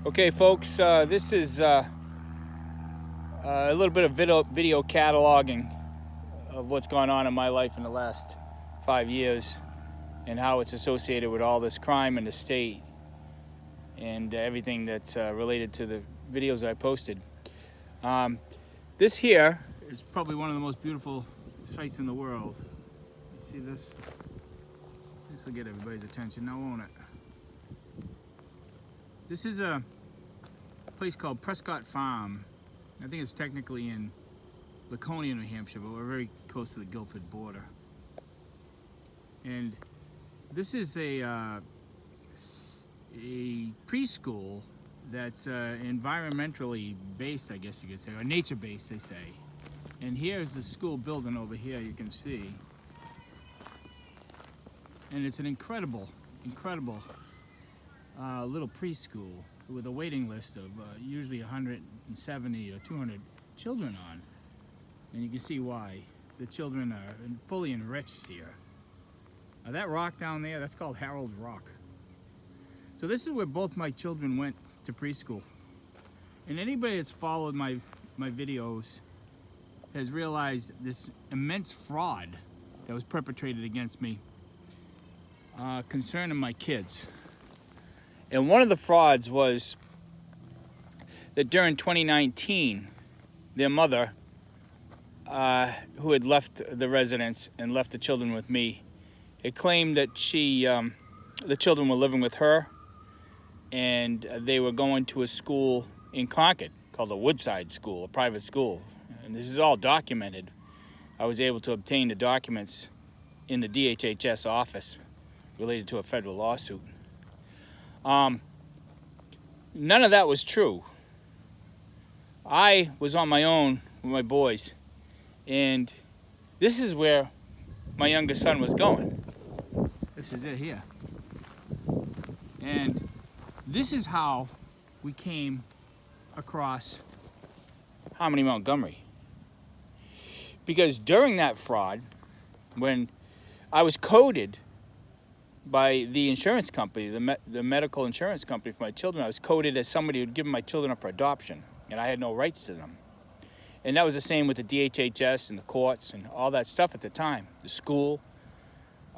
Okay, folks, this is a little bit of video cataloging of what's gone on in my life in the last 5 years and how it's associated with all this crime in the state and everything that's related to the videos I posted. This here is probably one of the most beautiful sights in the world. You see this? This will get everybody's attention now, won't it? This is a place called Prescott Farm. I think it's technically in Laconia, New Hampshire, but we're very close to the Guilford border. And this is a preschool that's environmentally based, I guess you could say, or nature-based, they say. And here's the school building over here, you can see. And it's an incredible little preschool with a waiting list of usually 170 or 200 children on. And you can see why. The children are fully enriched here. That rock down there, that's called Harold's Rock. So this is where both my children went to preschool. And anybody that's followed my videos has realized this immense fraud that was perpetrated against me concerning my kids. And one of the frauds was that during 2019, their mother, who had left the residence and left the children with me, it claimed that the children were living with her and they were going to a school in Concord called the Woodside School, a private school. And this is all documented. I was able to obtain the documents in the DHHS office related to a federal lawsuit. None of that was true. I was on my own with my boys, and this is where my youngest son was going. This is it here. And this is how we came across Harmony, Montgomery. Because during that fraud, when I was coded by the insurance company, the medical insurance company for my children, I was coded as somebody who'd given my children up for adoption, and I had no rights to them. And that was the same with the DHHS and the courts and all that stuff at the time, the school.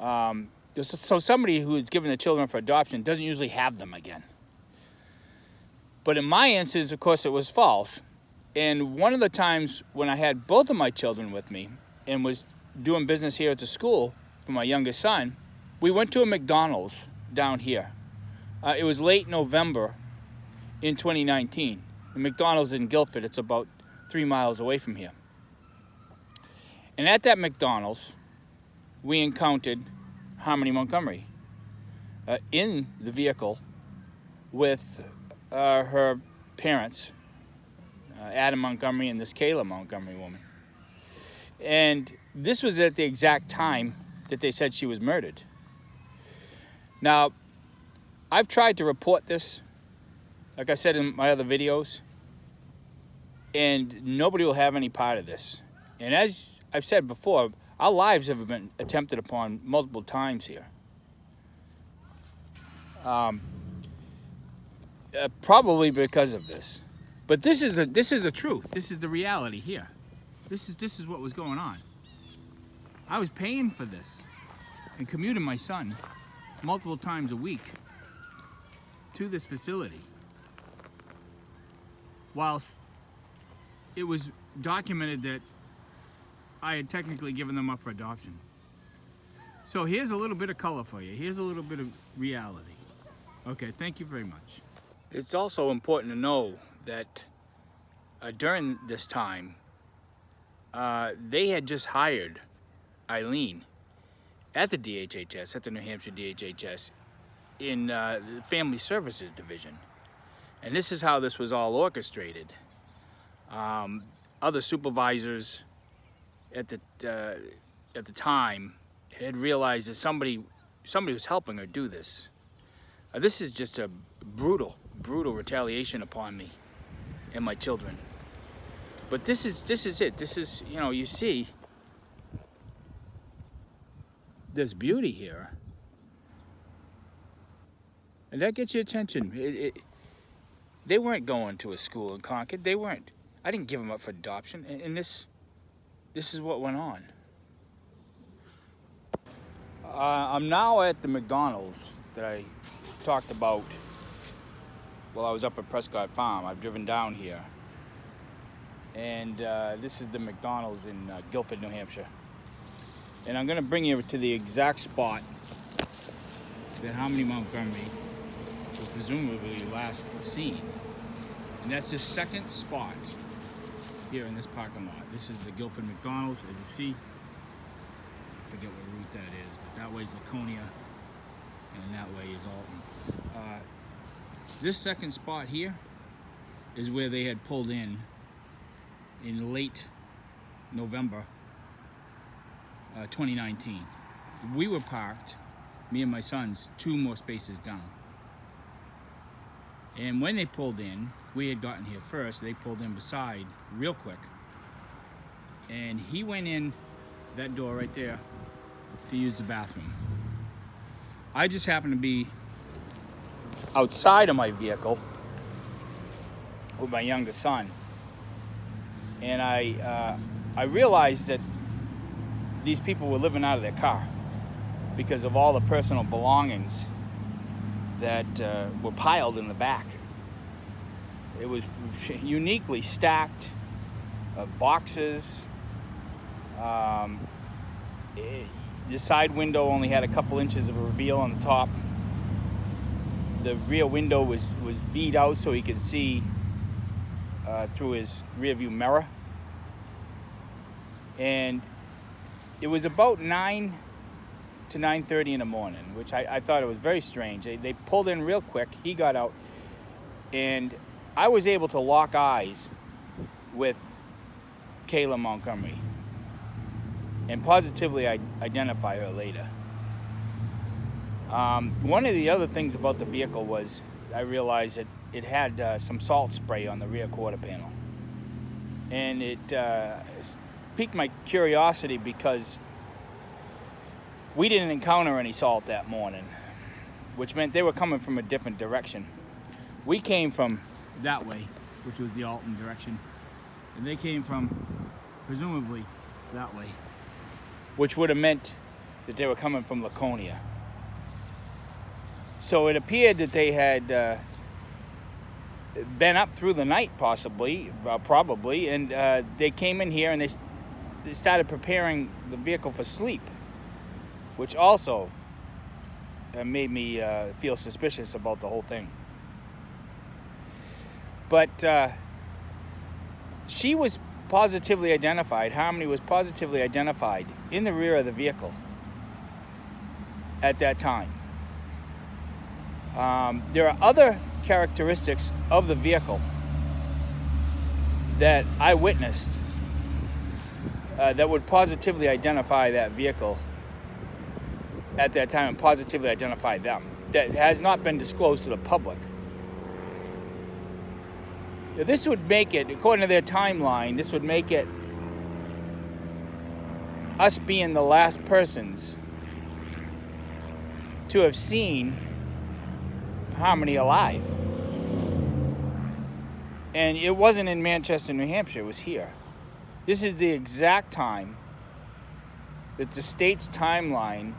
So somebody who is given the children up for adoption doesn't usually have them again. But in my instance, of course, it was false. And one of the times when I had both of my children with me and was doing business here at the school for my youngest son, we went to a McDonald's down here. It was late November in 2019. The McDonald's in Guilford, it's about 3 miles away from here. And at that McDonald's, we encountered Harmony Montgomery in the vehicle with her parents, Adam Montgomery and this Kayla Montgomery woman. And this was at the exact time that they said she was murdered. Now, I've tried to report this, like I said in my other videos, and nobody will have any part of this. And as I've said before, our lives have been attempted upon multiple times here. Probably because of this. But this is the truth. This is the reality here. This is what was going on. I was paying for this and commuting my son multiple times a week to this facility, whilst it was documented that I had technically given them up for adoption. So here's a little bit of color for you. Here's a little bit of reality. Okay, thank you very much. It's also important to know that during this time, they had just hired Eileen at the DHHS, at the New Hampshire DHHS, in the Family Services Division. And this is how this was all orchestrated. Other supervisors at the time had realized that somebody was helping her do this. This is just a brutal retaliation upon me and my children. But this is it. This is, you see, there's beauty here. And that gets your attention. They weren't going to a school in Concord. They weren't. I didn't give them up for adoption. And this is what went on. I'm now at the McDonald's that I talked about while I was up at Prescott Farm. I've driven down here. And this is the McDonald's in Guilford, New Hampshire. And I'm going to bring you to the exact spot that Harmony Montgomery was presumably last seen. And that's the second spot here in this parking lot. This is the Guilford McDonald's, as you see. I forget what route that is, but that way is Laconia, and that way is Alton. This second spot here is where they had pulled in late November 2019. We were parked, me and my sons, 2 more spaces down. And when they pulled in, we had gotten here first. They pulled in beside real quick. And he went in that door right there to use the bathroom. I just happened to be outside of my vehicle with my younger son. And I realized that these people were living out of their car because of all the personal belongings that were piled in the back. It was uniquely stacked, boxes. The side window only had a couple inches of a reveal on the top. The rear window was V'd out so he could see through his rear view mirror. And it was about 9 to 9:30 in the morning, which I thought it was very strange. They pulled in real quick. He got out, and I was able to lock eyes with Kayla Montgomery and positively identify her later. One of the other things about the vehicle was I realized that it had some salt spray on the rear quarter panel. And it piqued my curiosity because we didn't encounter any salt that morning, which meant they were coming from a different direction. We came from that way, which was the Alton direction, and they came from, presumably, that way, which would have meant that they were coming from Laconia. So it appeared that they had been up through the night, probably, and they came in here and they started preparing the vehicle for sleep, which also made me feel suspicious about the whole thing. But she was positively identified, Harmony was positively identified in the rear of the vehicle at that time. There are other characteristics of the vehicle that I witnessed that would positively identify that vehicle at that time and positively identify them, that has not been disclosed to the public. This would make it, according to their timeline, this would make it us being the last persons to have seen Harmony alive. And it wasn't in Manchester, New Hampshire, it was here. This is the exact time that the state's timeline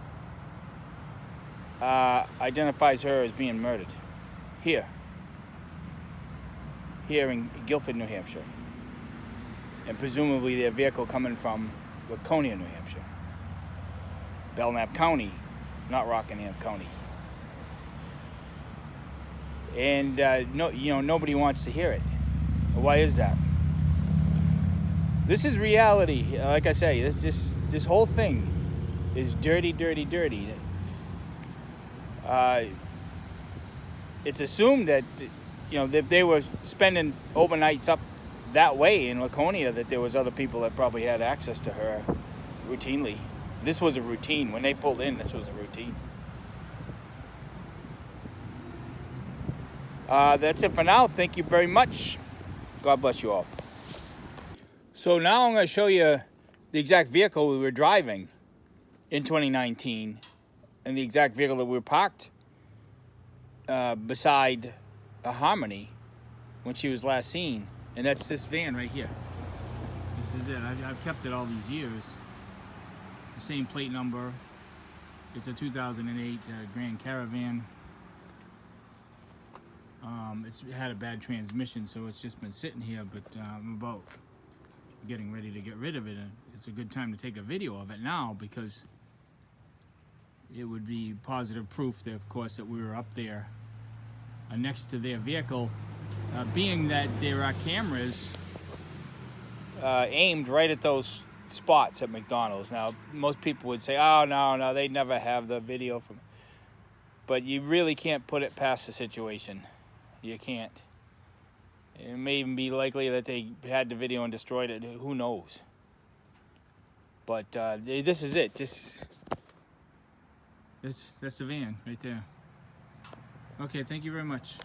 identifies her as being murdered. Here in Guilford, New Hampshire. And presumably their vehicle coming from Laconia, New Hampshire. Belknap County, not Rockingham County. And nobody wants to hear it. Why is that? This is reality. Like I say, this whole thing is dirty, dirty, dirty. It's assumed that if they were spending overnights up that way in Laconia, that there was other people that probably had access to her routinely. This was a routine. When they pulled in, this was a routine. That's it for now. Thank you very much. God bless you all. So now I'm going to show you the exact vehicle we were driving in 2019 and the exact vehicle that we were parked beside a Harmony when she was last seen, and that's this van right here. This is it. I've kept it all these years. The same plate number. It's a 2008 Grand Caravan. It's had a bad transmission, so it's just been sitting here, but I'm about getting ready to get rid of it. And it's a good time to take a video of it now, because it would be positive proof that, of course, that we were up there next to their vehicle, being that there are cameras aimed right at those spots at McDonald's. Now, most people would say, oh, no, they never have the video from, but you really can't put it past the situation. You can't. It may even be likely that they had the video and destroyed it. Who knows? But this is it. That's the van right there. Okay, thank you very much.